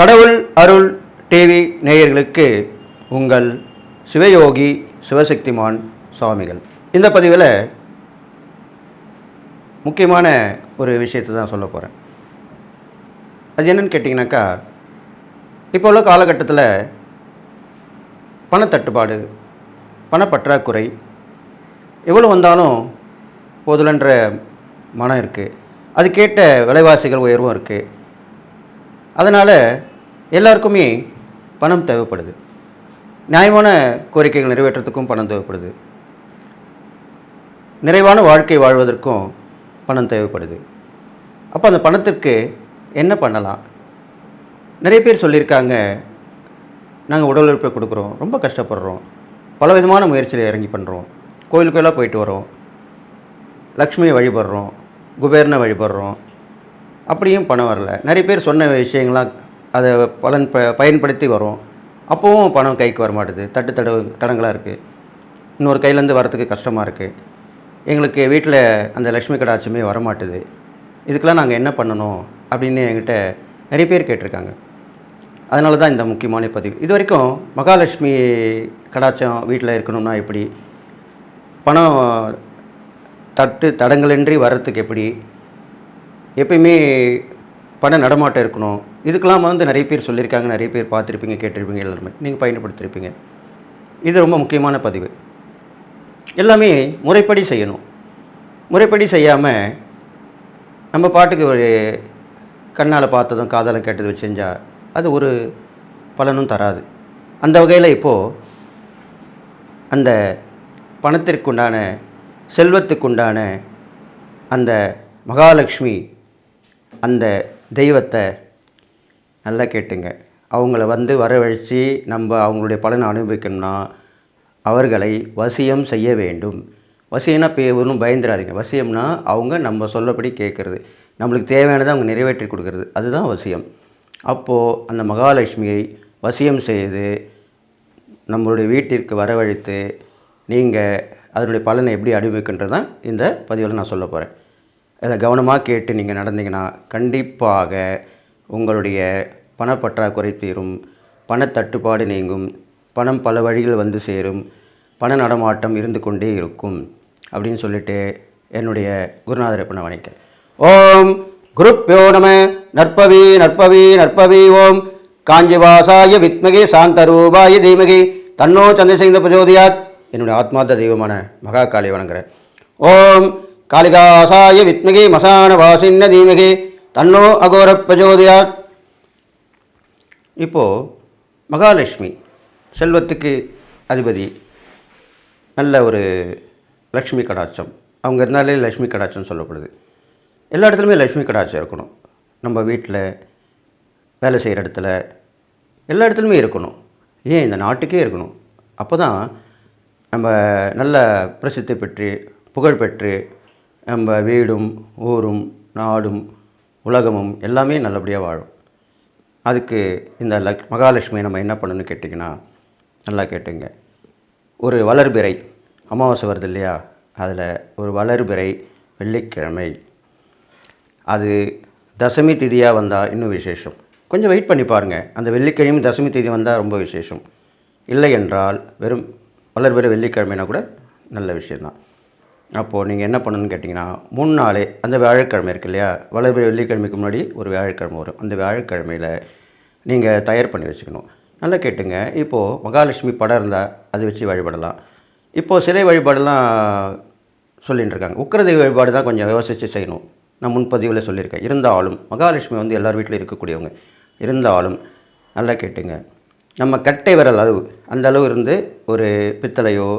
கடவுள் அருள் டிவி நேயர்களுக்கு உங்கள் சிவயோகி சிவசக்திமான் சுவாமிகள். இந்த பதிவில் முக்கியமான ஒரு விஷயத்தை தான் சொல்ல போகிறேன். அது என்னன்னு கேட்டிங்கனாக்கா, இப்போ உள்ள காலகட்டத்தில் பணத்தட்டுப்பாடு, பணப்பற்றாக்குறை எவ்வளோ வந்தாலும் போதுலன்ற மனம் இருக்குது. அதுக்கேற்ற விலைவாசிகள் உயர்வும் இருக்குது. அதனால் எல்லாருக்குமே பணம் தேவைப்படுது. நியாயமான கோரிக்கைகள் நிறைவேற்றத்துக்கும் பணம் தேவைப்படுது. நிறைவான வாழ்க்கை வாழ்வதற்கும் பணம் தேவைப்படுது. அப்போ அந்த பணத்திற்கு என்ன பண்ணலாம்? நிறைய பேர் சொல்லியிருக்காங்க, நாங்கள் உடல் உழைப்பை கொடுக்குறோம், ரொம்ப கஷ்டப்படுறோம், பல விதமான முயற்சியில் இறங்கி பண்ணுறோம், கோயிலுக்கெல்லாம் போயிட்டு வரோம், லக்ஷ்மியை வழிபடுறோம், குபேரனை வழிபடுறோம், அப்படியும் பணம் வரல. நிறைய பேர் சொன்ன விஷயங்கள்லாம் அதை பயன்படுத்தி வரோம், அப்போவும் பணம் கைக்கு வர மாட்டுது. தடங்களாக இருக்குது. இன்னொரு கையிலேருந்து வரத்துக்கு கஷ்டமாக இருக்குது. எங்களுக்கு வீட்டில் அந்த லக்ஷ்மி கடாட்சமே வரமாட்டுது. இதுக்கெல்லாம் நாங்கள் என்ன பண்ணணும் அப்படின்னு என்கிட்ட நிறைய பேர் கேட்டிருக்காங்க. அதனால தான் இந்த முக்கியமான பதிவு. இது வரைக்கும் மகாலட்சுமி கடாட்சம் வீட்டில் இருக்கணும்னா எப்படி, பணம் தடங்களின்றி வர்றதுக்கு எப்படி, எப்பயுமே பண நடமாட்டம் இருக்கணும், இதுக்கெல்லாம் நிறைய பேர் சொல்லியிருக்காங்க. நிறைய பேர் பார்த்துருப்பீங்க, கேட்டிருப்பீங்க, எல்லாருமே நீங்கள் பயன்படுத்தியிருப்பீங்க. இது ரொம்ப முக்கியமான பதிவு. எல்லாமே முறைப்படி செய்யணும். முறைப்படி செய்யாமல் நம்ம பாட்டுக்கு ஒரு கண்ணால் பார்த்ததும் காதால் கேட்டதும் செஞ்சால் அது ஒரு பலனும் தராது. அந்த வகையில் இப்போது அந்த பணத்திற்குண்டான, செல்வத்துக்குண்டான அந்த மகாலட்சுமி அந்த தெய்வத்தை நல்லா கேட்டுங்க. அவங்கள வரவழைச்சி நம்ம அவங்களுடைய பலனை அனுபவிக்கணும்னா அவர்களை வசியம் செய்ய வேண்டும். வசியம்னா ஒன்றும் பயந்துடாதீங்க. வசியம்னா அவங்க நம்ம சொல்லபடி கேட்குறது, நம்மளுக்கு தேவையானதை அவங்க நிறைவேற்றி கொடுக்கறது, அதுதான் வசியம். அப்போது அந்த மகாலட்சுமியை வசியம் செய்து நம்மளுடைய வீட்டிற்கு வரவழைத்து நீங்கள் அதனுடைய பலனை எப்படி அனுபவிக்கின்றது தான் இந்த பதிவில் நான் சொல்ல போகிறேன். அதை கவனமாக கேட்டு நீங்கள் நடந்தீங்கன்னா கண்டிப்பாக உங்களுடைய பணப்பற்றாக்குறை தீரும், பணத்தட்டுப்பாடு நீங்கும், பணம் பல வழிகள் சேரும், பண நடமாட்டம் இருந்து கொண்டே இருக்கும் அப்படின்னு சொல்லிட்டு என்னுடைய குருநாதரை பண்ண வணக்கம். ஓம் குருப்யோ நம. நற்பவி நற்பவி நற்பவி. ஓம் காஞ்சிவாசாய வித்மகி சாந்தரூபாய தீமகி தன்னோ சந்திரசேகர பிரச்சோதயாத். என்னுடைய ஆத்மார்த்த தெய்வமான மகா காளியை வணங்குறேன். ஓம் காளிகாசாய வித்மகி மசான வாசின்ன தீமகி தன்னோ அகோர பிரச்சோதயாத். இப்போது மகாலட்சுமி செல்வத்துக்கு அதிபதி, நல்ல ஒரு லக்ஷ்மி கடாட்சம் அவங்க இருந்தாலே லக்ஷ்மி கடாட்சம் சொல்லப்படுது. எல்லா இடத்துலையுமே லக்ஷ்மி கடாட்சம் இருக்கணும். நம்ம வீட்டில், வேலை செய்கிற இடத்துல, எல்லா இடத்துலையுமே இருக்கணும். ஏன் இந்த நாட்டுக்கே இருக்கணும். அப்போ தான் நம்ம நல்ல பிரசித்தி பெற்று புகழ் பெற்று நம்ம வீடும் ஊரும் நாடும் உலகமும் எல்லாமே நல்லபடியாக வாழும். அதுக்கு இந்த மகாலட்சுமியை நம்ம என்ன பண்ணணும்னு கேட்டிங்கன்னா, நல்லா கேட்டுங்க. ஒரு வளர்பிறை அமாவாசை வருது இல்லையா, அதில் ஒரு வளர்பிறை வெள்ளிக்கிழமை, அது தசமி திதியாக வந்தால் இன்னும் விசேஷம். கொஞ்சம் வெயிட் பண்ணி பாருங்கள். அந்த வெள்ளிக்கிழமை தசமி திதி வந்தால் ரொம்ப விசேஷம். இல்லை என்றால் வெறும் வளர்பிறை வெள்ளிக்கிழமைனா கூட நல்ல விஷயந்தான். அப்போது நீங்கள் என்ன பண்ணணும்னு கேட்டிங்கன்னா, 3 நாளே அந்த வியாழக்கிழமை இருக்கு இல்லையா, வளர்பிறை வெள்ளிக்கிழமைக்கு முன்னாடி ஒரு வியாழக்கிழமை வரும். அந்த வியாழக்கிழமையில் நீங்கள் தயார் பண்ணி வச்சுக்கணும். நல்லா கேட்டுங்க. இப்போது மகாலட்சுமி படம் இருந்தால் அதை வச்சு வழிபடலாம். இப்போது சிலை வழிபாடெல்லாம் சொல்லிகிட்டு இருக்காங்க. உக்கிரதெய்வ வழிபாடு தான் கொஞ்சம் யோசித்து செய்யணும். நான் முன்பதிவில் சொல்லியிருக்கேன். இருந்தாலும் மகாலட்சுமி எல்லார் வீட்டில் இருக்கக்கூடியவங்க. இருந்தாலும் நல்லா கேட்டுங்க. நம்ம கட்டை விரல் அளவு, அந்த அளவு இருந்து ஒரு பித்தளையோ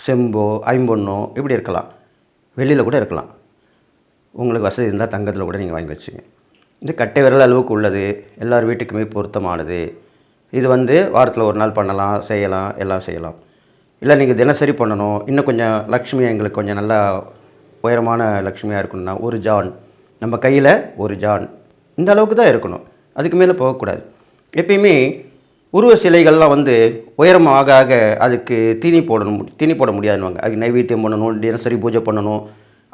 செம்போ ஐம்பொன்னோ இப்படி இருக்கலாம். வெளியில் கூட இருக்கலாம். உங்களுக்கு வசதி இருந்தால் தங்கத்தில் கூட நீங்கள் வாங்கி வச்சுங்க. இந்த கட்டை விரல் அளவுக்கு உள்ளது, எல்லார் வீட்டுக்குமே பொருத்தமானது. இது வாரத்தில் ஒரு நாள் பண்ணலாம், செய்யலாம், எல்லாம் செய்யலாம். இல்லை நீங்கள் தினசரி பண்ணணும், இன்னும் கொஞ்சம் லக்ஷ்மி எங்களுக்கு கொஞ்சம் நல்லா உயரமான லக்ஷ்மியாக இருக்கணும்னா ஒரு ஜான், நம்ம கையில் ஒரு ஜான், இந்த அளவுக்கு தான் இருக்கணும். அதுக்கு மேலே போகக்கூடாது. எப்பயுமே உருவ சிலைகள்லாம் உயரம் ஆக ஆக அதுக்கு தீனி போட முடியாதுன்னுவாங்க. அதுக்கு நைவேத்தியம் பண்ணணும், தினசரி பூஜை பண்ணணும்.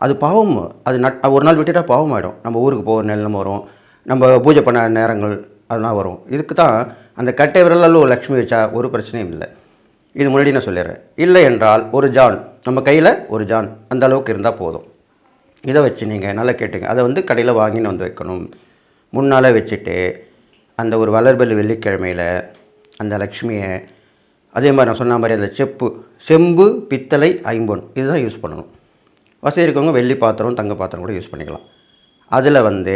அது பாவம். அது ஒரு நாள் விட்டுட்டால் பாவம் ஆகிடும். நம்ம ஊருக்கு போகிற நிலைமை வரும். நம்ம பூஜை பண்ண நேரங்கள் அதெல்லாம் வரும். இதுக்கு தான் அந்த கட்டை விரலில் ஒரு லக்ஷ்மி வச்சா ஒரு பிரச்சனையும் இல்லை. இது முன்னாடி நான் சொல்லிடுறேன். இல்லை என்றால் ஒரு ஜான், நம்ம கையில் ஒரு ஜான் அந்த அளவுக்கு இருந்தால் போதும். இதை வச்சு நீங்கள் நல்லா கேட்டுங்க. அதை வந்து கடையில் வாங்கின்னு வந்து வைக்கணும். முன்னால் வச்சுட்டு அந்த ஒரு வளர்பெல் வெள்ளிக்கிழமையில் அந்த லக்ஷ்மியை அதே மாதிரி நான் சொன்ன மாதிரி அந்த செம்பு பித்தளை ஐம்பொன் இதுதான் யூஸ் பண்ணணும். வசதி இருக்கவங்க வெள்ளி பாத்திரம் தங்க பாத்திரம் கூட யூஸ் பண்ணிக்கலாம். அதில் வந்து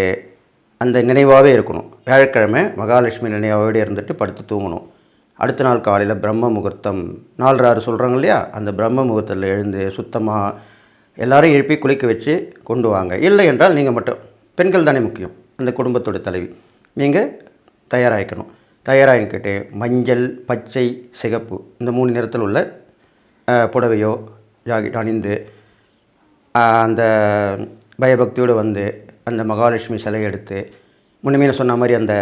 அந்த நினைவாகவே இருக்கணும். வியாழக்கிழமை மகாலட்சுமி நினைவாகவே இருந்துட்டு படுத்து தூங்கணும். அடுத்த நாள் காலையில் பிரம்ம முகூர்த்தம் 4-6 சொல்கிறாங்க இல்லையா, அந்த பிரம்ம முகூர்த்தத்தில் எழுந்து சுத்தமாக எல்லோரும் எழுப்பி குளிக்க வச்சு கொண்டு வாங்க. இல்லை என்றால் நீங்கள் மட்டும், பெண்கள் தானே முக்கியம், அந்த குடும்பத்தோட தலைவி, நீங்கள் தயாராகிக்கணும். தயாராகிக்கிட்டு மஞ்சள் பச்சை சிகப்பு இந்த 3 நிறத்தில் உள்ள புடவையோ ஜாக்கெட் அணிந்து அந்த பயபக்தியோடு வந்து அந்த மகாலட்சுமி சிலையை எடுத்து முன்னுமே சொன்ன மாதிரி அந்த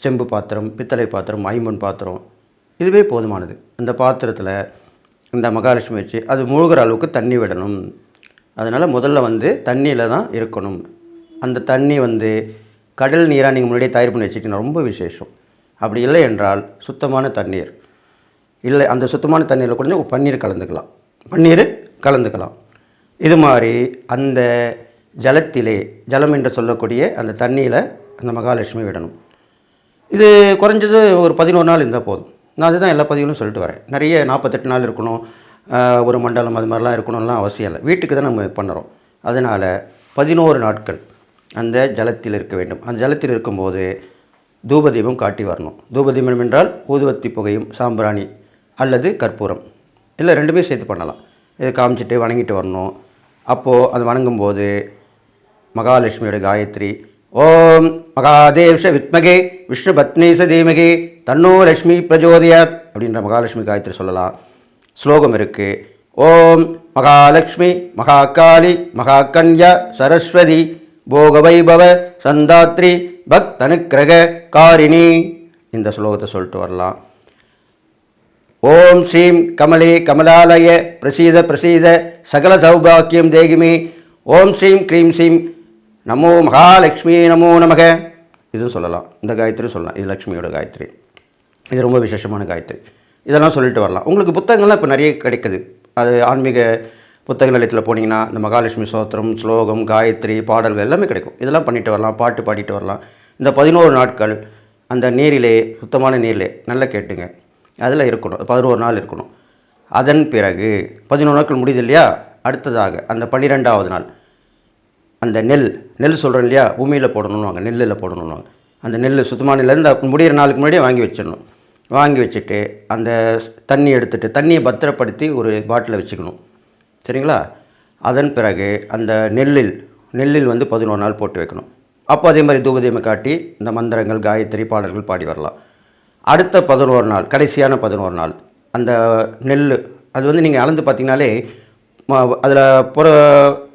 செம்பு பாத்திரம் பித்தளை பாத்திரம் ஐம்பொன் பாத்திரம் இதுவே போதுமானது. அந்த பாத்திரத்தில் இந்த மகாலட்சுமி வச்சு அது மூழ்கிற அளவுக்கு தண்ணி விடணும். அதனால் முதல்ல வந்து தண்ணியில் தான் இருக்கணும். அந்த தண்ணி வந்து கடல் நீராக நீங்கள் முன்னாடியே தயார் பண்ணி வச்சுக்கிட்டீங்கன்னா ரொம்ப விசேஷம். அப்படி இல்லை என்றால் சுத்தமான தண்ணீர் இல்லை, அந்த சுத்தமான தண்ணீரில் கொஞ்சம் பன்னீர் கலந்துக்கலாம். இது மாதிரி அந்த ஜலத்திலே ஜலம் என்று சொல்லக்கூடிய அந்த தண்ணியில் அந்த மகாலட்சுமி விடணும். இது குறைஞ்சது ஒரு 11 நாள் இருந்தால் போதும். நான் அதுதான் எல்லா பதிவுகளும் சொல்லிட்டு வரேன். நிறைய 48 நாள் இருக்கணும், ஒரு மண்டலம் அது மாதிரிலாம் இருக்கணும்லாம் அவசியம் இல்லை. வீட்டுக்கு தான் நம்ம பண்ணுறோம். அதனால் 11 நாட்கள் அந்த ஜலத்தில் இருக்க வேண்டும். அந்த ஜலத்தில் இருக்கும்போது தூபதீபம் காட்டி வரணும். தூபதீபம் என்றால் ஊதுவத்தி புகையும் சாம்பிராணி அல்லது கற்பூரம் இல்லை ரெண்டுமே சேர்த்து பண்ணலாம். இதை காமிச்சிட்டு வணங்கிட்டு வரணும். அப்போது அது வணங்கும்போது மகாலட்சுமியோட காயத்ரி ஓம் மகாதேவ்ஷ வித்மகே விஷ்ணு பத்னீச தீமகே தன்னோ லக்ஷ்மி பிரஜோதயாத் அப்படின்ற மகாலட்சுமி காயத்ரி சொல்லலாம். ஸ்லோகம் இருக்குது. ஓம் மகாலட்சுமி மகாகாளி மகாகன்யா சரஸ்வதி போகவைபவ சந்தாத்ரி பக்தனுக்கிரக காரிணி இந்த ஸ்லோகத்தை சொல்லிட்டு வரலாம். ஓம் ஸ்ரீம் கமலே கமலாலய பிரசீத சகல சௌபாக்கியம் தேகிமே. ஓம் ஸ்ரீம் க்ரீம் ஸ்ரீம் நமோ மகாலட்சுமி நமோ நமக இதுவும் சொல்லலாம். இந்த காயத்ரி சொல்லலாம். இது லக்ஷ்மியோட காயத்ரி. இது ரொம்ப விசேஷமான காயத்ரி. இதெல்லாம் சொல்லிட்டு வரலாம். உங்களுக்கு புத்தகங்கள்லாம் இப்போ நிறைய கிடைக்குது. அது ஆன்மீக புத்தக நிலையத்தில் போனீங்கன்னா இந்த மகாலட்சுமி ஸ்தோத்திரம் ஸ்லோகம் காயத்ரி பாடல்கள் எல்லாமே கிடைக்கும். இதெல்லாம் பண்ணிட்டு வரலாம், பாட்டு பாடிட்டு வரலாம். இந்த 11 நாட்கள் அந்த நீரிலே சுத்தமான நீரிலே நல்லா கேட்டுங்க, அதில் இருக்கணும். 11 நாள் இருக்கணும். அதன் பிறகு 11 நாட்கள் முடியுது இல்லையா, அடுத்ததாக அந்த 12வது நாள் அந்த நெல் சொல்கிறோம் இல்லையா, பூமியில் போடணும்னுவாங்க, நெல்லில் போடணும்னுவாங்க. அந்த நெல் சுத்தமான நெல் இந்த முடிகிற நாளுக்கு முன்னாடியே வாங்கி வச்சிடணும். வாங்கி வச்சுட்டு அந்த தண்ணி எடுத்துகிட்டு தண்ணியை பத்திரப்படுத்தி ஒரு பாட்டிலில் வச்சுக்கணும். சரிங்களா? அதன் பிறகு அந்த நெல்லில் வந்து 11 நாள் போட்டு வைக்கணும். அப்போ அதே மாதிரி தூபதீபம் காட்டி இந்த மந்திரங்கள் காயத்ரி பாடல்கள் பாடி வரலாம். அடுத்த 11 நாள் கடைசியான 11 நாள் அந்த நெல் அது வந்து நீங்கள் அளந்து பார்த்தீங்கனாலே அதில்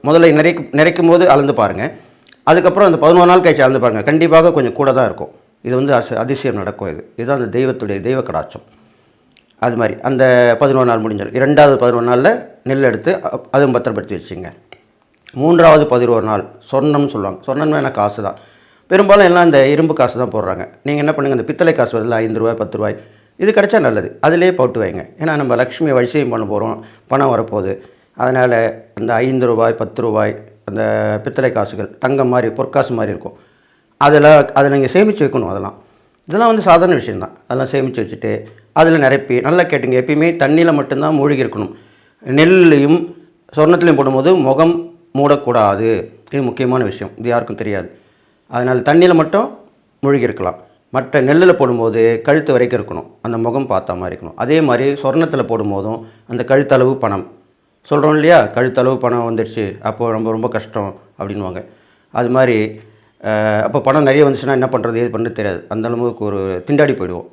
முதல்ல நிறைக்கும் போது அளந்து பாருங்கள். அதுக்கப்புறம் அந்த 11 நாள் கழிச்சு அளந்து பாருங்கள். கண்டிப்பாக கொஞ்சம் கூட தான் இருக்கும். இது வந்து அதிசயம் நடக்கும். இதுதான் அந்த தெய்வ கடாட்சம். அது மாதிரி அந்த 11 நாள் முடிஞ்சிடும். 2வது 11 நாளில் நெல் எடுத்து அதுவும் பத்திரப்படுத்தி வச்சுங்க. 3வது 11 நாள் சொர்ணம்னு சொல்லுவாங்க. சொர்ணம்னா என்ன, காசு தான். பெரும்பாலும் எல்லாம் இந்த இரும்பு காசு தான் போடுறாங்க. நீங்கள் என்ன பண்ணுங்கள், இந்த பித்தளை காசு வருதுல, 5 ரூபாய் 10 ரூபாய் இது கிடச்சா நல்லது. அதிலே போட்டு வைங்க. ஏன்னா நம்ம லக்ஷ்மியை வழிசெய்யம் பண்ண போகிறோம், பணம் வரப்போகுது. அதனால் அந்த 5 ரூபாய் 10 ரூபாய் அந்த பித்தளை காசுகள் தங்கம் மாதிரி பொற்காசு மாதிரி இருக்கும். அதை நீங்கள் சேமித்து வைக்கணும். இதெல்லாம் வந்து சாதாரண விஷயந்தான். அதெல்லாம் சேமித்து வச்சுட்டு அதில் நிரப்பி நல்லா கேட்டுங்க. எப்பயுமே தண்ணியில் மட்டும்தான் மூழ்கி இருக்கணும். நெல்லையும் சொர்ணத்துலையும் போடும்போது முகம் மூடக்கூடாது. இது முக்கியமான விஷயம். இது யாருக்கும் தெரியாது. அதனால் தண்ணியில் மட்டும் மூழ்கி இருக்கலாம். மற்ற நெல்லில் போடும்போது கழுத்து வரைக்கும் இருக்கணும். அந்த முகம் பார்த்தா மாதிரி இருக்கணும். அதே மாதிரி சொர்ணத்தில் போடும்போதும் அந்த கழுத்தளவு பணம் சொல்கிறோம் இல்லையா, கழுத்தளவு பணம் வந்துடுச்சு அப்போது ரொம்ப கஷ்டம் அப்படின்வாங்க. அது மாதிரி அப்போ பணம் நிறைய வந்துச்சுன்னா என்ன பண்ணுறது ஏது பண்ணுறது தெரியாது. அந்த அளவுக்கு ஒரு திண்டாடி போயிடுவோம்.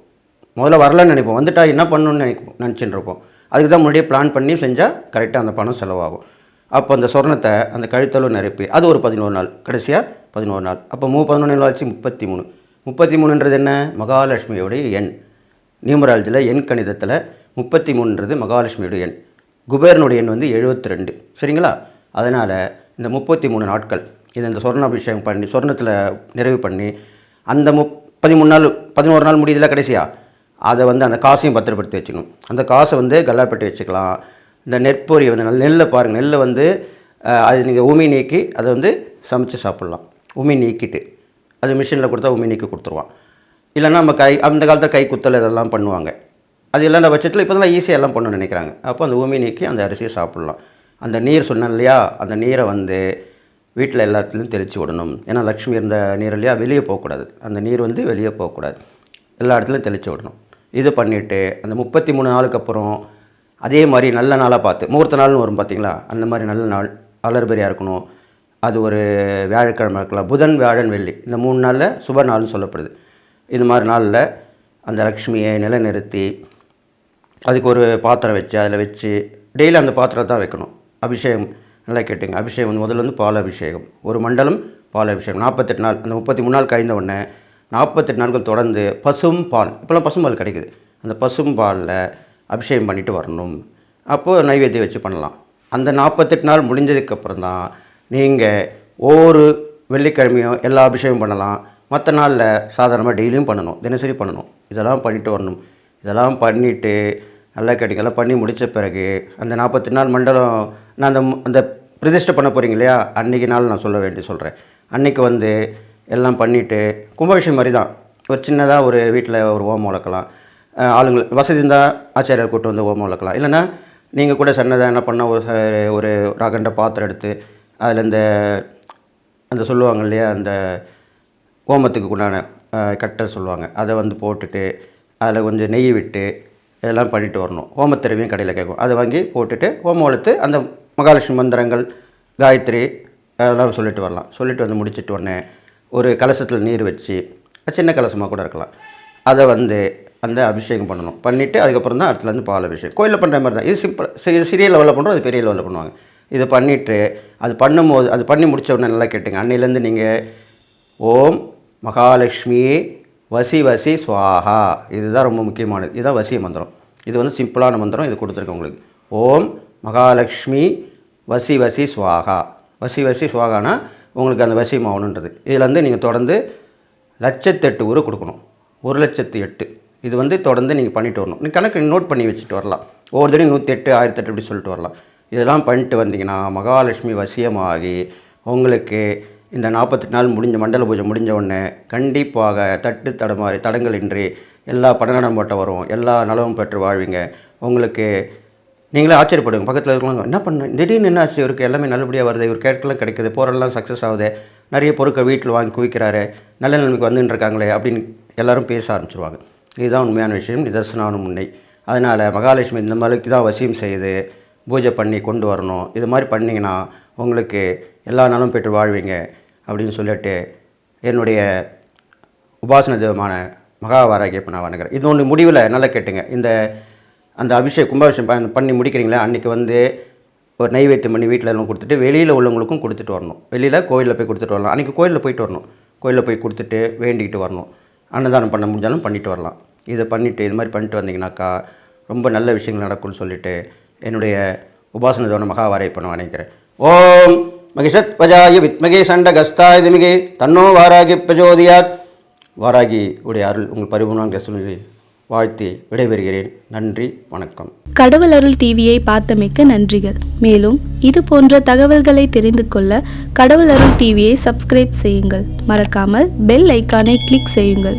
முதல்ல வரலான்னு நினைப்போம், வந்துட்டா என்ன பண்ணணும்னு நினச்சிட்டு இருப்போம். அதுக்கு தான் முன்னாடியே பிளான் பண்ணி செஞ்சால் கரெக்டாக அந்த பணம் செலவாகும். அப்போ அந்த சொர்ணத்தை அந்த கழுத்தளவு நிரப்பி அது ஒரு 11 நாள், கடைசியாக 11 நாள். அப்போ 11 நாள் ஆச்சு 33ன்றது என்ன, மகாலட்சுமியோடைய எண். நியூமராலஜியில் எண் கணிதத்தில் 33ன்றது மகாலட்சுமியோடைய எண். குபேரனுடைய எண் வந்து 72. சரிங்களா? அதனால் இந்த 33 நாட்கள் இதை இந்த சொர்ணாபிஷேகம் பண்ணி சொர்ணத்தில் நிறைவு பண்ணி அந்த 13 நாள் 11 நாள் முடியுதுல கடைசியாக, அதை வந்து அந்த காசையும் பத்திரப்படுத்தி வச்சுக்கணும். அந்த காசை வந்து கல்லாப்பட்டி வச்சுக்கலாம். இந்த நெற்பொரியை வந்து நெல்லை பாருங்கள், நெல்லை வந்து அது நீங்கள் உமி நீக்கி அதை வந்து சமைச்சு சாப்பிட்லாம். உமி நீக்கிட்டு அது மிஷினில் கொடுத்தா உமி நீக்கி கொடுத்துருவான். இல்லைன்னா நம்ம அந்த காலத்தில் கை குத்தல் இதெல்லாம் பண்ணுவாங்க. அது இல்லாத பட்சத்தில் இப்போ தான் ஈஸியாக எல்லாம் பண்ணணும்னு நினைக்கிறாங்க. அப்போ அந்த உமி நீக்கி அந்த அரிசியை சாப்பிட்லாம். அந்த நீர் சொன்னேன் இல்லையா, அந்த நீரை வந்து வீட்டில் எல்லா இடத்துலையும் தெளித்து விடணும். ஏன்னா லக்ஷ்மி இருந்த நீர் இல்லையா, வெளியே போகக்கூடாது. அந்த நீர் வந்து வெளியே போகக்கூடாது, எல்லா இடத்துலையும் தெளித்து விடணும். இது பண்ணிவிட்டு அந்த 33 நாளுக்கு அப்புறம் அதே மாதிரி நல்ல நாளாக பார்த்து, முகூர்த்த நாள்னு வரும் பார்த்தீங்களா, அந்த மாதிரி நல்ல நாள் அலர்பரியாக இருக்கணும். அது ஒரு வியாழக்கிழமை இருக்கலாம், புதன் வியாழன் வெள்ளி, இந்த 3 நாளில் சுப நாள்னு சொல்லப்படுது. இது மாதிரி நாளில் அந்த லக்ஷ்மியை நிலைநிறுத்தி அதுக்கு ஒரு பாத்திரம் வச்சு அதில் வச்சு டெய்லி அந்த பாத்திரத்தை தான் வைக்கணும். அபிஷேகம் நல்லா கேட்டுங்க. அபிஷேகம் வந்து முதல்ல வந்து பால் அபிஷேகம், ஒரு மண்டலம் பால் அபிஷேகம் 48 நாள். அந்த 33 நாள் கழிந்த உடனே 48 நாட்கள் தொடர்ந்து பசும் பால், இப்போலாம் பசும் பால் கிடைக்குது, அந்த பசும் பாலில் அபிஷேகம் பண்ணிவிட்டு வரணும். அப்போது நைவேத்தியம் வச்சு பண்ணலாம். அந்த 48 நாள் முடிஞ்சதுக்கப்புறம் தான் நீங்கள் ஒவ்வொரு வெள்ளிக்கிழமையும் எல்லா அபிஷேகம் பண்ணலாம். மற்ற நாளில் சாதாரணமாக டெய்லியும் பண்ணணும், தினசரி பண்ணணும். இதெல்லாம் பண்ணிவிட்டு வரணும். இதெல்லாம் பண்ணிவிட்டு நல்லா கேட்டிங்கெல்லாம் பண்ணி முடித்த பிறகு அந்த 48 நாள் மண்டலம் நான் அந்த பிரதிஷ்டை பண்ண போகிறீங்க இல்லையா, அன்றைக்கி நாள் நான் சொல்கிறேன். அன்றைக்கி வந்து எல்லாம் பண்ணிவிட்டு கும்பாபிஷேகம் மாதிரி தான், ஒரு சின்னதாக ஒரு வீட்டில் ஒரு ஓமம் வளர்க்கலாம். ஆளுங்களை வசதி இருந்தால் ஆச்சாரியார் கூட்டு வந்து ஓமம் வளர்க்கலாம். இல்லைன்னா நீங்கள் கூட சன்னதாக என்ன பண்ணால் ஒரு அகண்ட பாத்திரம் எடுத்து அதில் அந்த சொல்லுவாங்க இல்லையா, அந்த ஓமத்துக்கு உண்டான கட்டை சொல்லுவாங்க, அதை வந்து போட்டுட்டு அதில் கொஞ்சம் நெய் விட்டு இதெல்லாம் பண்ணிட்டு வரணும். ஓமத்திரவியம் கடையில் கேட்கும், அதை வாங்கி போட்டுட்டு ஓமம் வளர்த்து அந்த மகாலட்சுமி மந்திரங்கள் காயத்ரி அதெல்லாம் சொல்லிட்டு வரலாம். சொல்லிட்டு வந்து முடிச்சுட்டு உடனே ஒரு கலசத்தில் நீர் வச்சு, சின்ன கலசமாக கூட இருக்கலாம், அதை வந்து அந்த அபிஷேகம் பண்ணணும். பண்ணிவிட்டு அதுக்கப்புறம் தான் அடுத்துல வந்து பால் அபிஷேகம். கோயிலில் பண்ணுற மாதிரி தான். இது சிம்பிள். சிறிய லெவலில் பண்ணுறோம், அது பெரிய லெவலில் பண்ணுவாங்க. இதை பண்ணிவிட்டு அது பண்ணும்போது அது பண்ணி முடித்த உடனே நல்லா கேட்டுங்க, அன்னையிலேருந்து நீங்கள் ஓம் மகாலட்சுமி வசி வசி ஸ்வாஹா, இதுதான் ரொம்ப முக்கியமானது. இதுதான் வசிய மந்திரம். இது வந்து சிம்பிளான மந்திரம், இது கொடுத்துருக்கேன் உங்களுக்கு. ஓம் மகாலட்சுமி வசி வசி ஸ்வாஹா. வசி வசி ஸ்வாகானா உங்களுக்கு அந்த வசியம் ஆகணுன்றது. இதில் வந்து நீங்கள் தொடர்ந்து 1,08,000 ஊரை கொடுக்கணும். 1,08,000 இது வந்து தொடர்ந்து நீங்கள் பண்ணிட்டு வரணும். நீங்கள் கணக்கு நோட் பண்ணி வச்சுட்டு வரலாம். ஒவ்வொரு தடையும் 108, 1008 இப்படி சொல்லிட்டு வரலாம். இதெல்லாம் பண்ணிட்டு வந்தீங்கன்னா மகாலட்சுமி வசியமாகி உங்களுக்கு இந்த 48 நாள் முடிஞ்ச மண்டல பூஜை முடிஞ்ச உடனே கண்டிப்பாக தடங்கள் இன்றி எல்லா பணநடம் போட்ட வரும், எல்லா நலவும் பெற்று வாழ்வீங்க. உங்களுக்கு நீங்களே ஆச்சரியப்படுங்க. பக்கத்தில் இருக்கிறவங்க என்ன பண்ண திடீர்னு என்ன ஆச்சு, இவருக்கு எல்லாமே நல்லபடியாக வருது, இவர் கேட்கலாம் கிடைக்குது, போரெல்லாம் சக்ஸஸ் ஆகுது, நிறைய பொருட்கள் வீட்டில் வாங்கி குவிக்கிறாரு, நல்ல நிலைமைக்கு வந்துட்டுருக்காங்களே அப்படின்னு எல்லோரும் பேச ஆரம்பிச்சிருவாங்க. இதுதான் உண்மையான விஷயம், நிதர்சனான உண்மை. அதனால் மகாலட்சுமி இந்த மாதிரிக்கு தான் வசியம் செய்து பூஜை பண்ணி கொண்டு வரணும். இது மாதிரி பண்ணிங்கன்னா உங்களுக்கு எல்லா நாளும் பெற்று வாழ்வீங்க அப்படின்னு சொல்லிட்டு என்னுடைய உபாசன தெய்வமான மகாவாராகியை இப்போ நான் வணங்குறேன். இது ஒன்று முடிவில் நல்லா கேட்டுங்க. அந்த கும்பாபிஷேகம் பண்ணி முடிக்கிறீங்களா, அன்றைக்கி வந்து ஒரு நைவேத்தியம் பண்ணி வீட்டில் எல்லாம் கொடுத்துட்டு வெளியில் உள்ளவங்களுக்கும் கொடுத்துட்டு வரணும். வெளியில் கோயிலில் போய் கொடுத்துட்டு வரலாம். அன்றைக்கி கோயிலில் போயிட்டு வரணும். கோயிலில் போய் கொடுத்துட்டு வேண்டிக்கிட்டு வரணும். அன்னதானம் பண்ண முடிஞ்சாலும் பண்ணிட்டு வரலாம். இதை பண்ணிவிட்டு இது மாதிரி பண்ணிட்டு வந்தீங்கன்னாக்கா ரொம்ப நல்ல விஷயங்கள் நடக்கும்னு சொல்லிவிட்டு என்னுடைய உபாசன தெய்வமான மகாவாரை இப்போ நான் வணங்குறேன். ஓம் மகிஷத் பஜாய வித்மகே சண்டகஸ்தாய திமிகே தன்னோ வாராகி பிரஜோதியாத். வாராகி உடைய அருள் உங்கள் பரிபூர்ணமாக சொல்லி வாழ்த்தி விடைபெறுகிறேன். நன்றி, வணக்கம். கடவுள் அருள் டிவியை பார்த்தமைக்கு நன்றிகள். மேலும் இது போன்ற தகவல்களை தெரிந்து கொள்ள கடவுள் அருள் டிவியை சப்ஸ்கிரைப் செய்யுங்கள். மறக்காமல் பெல் ஐக்கானை கிளிக் செய்யுங்கள்.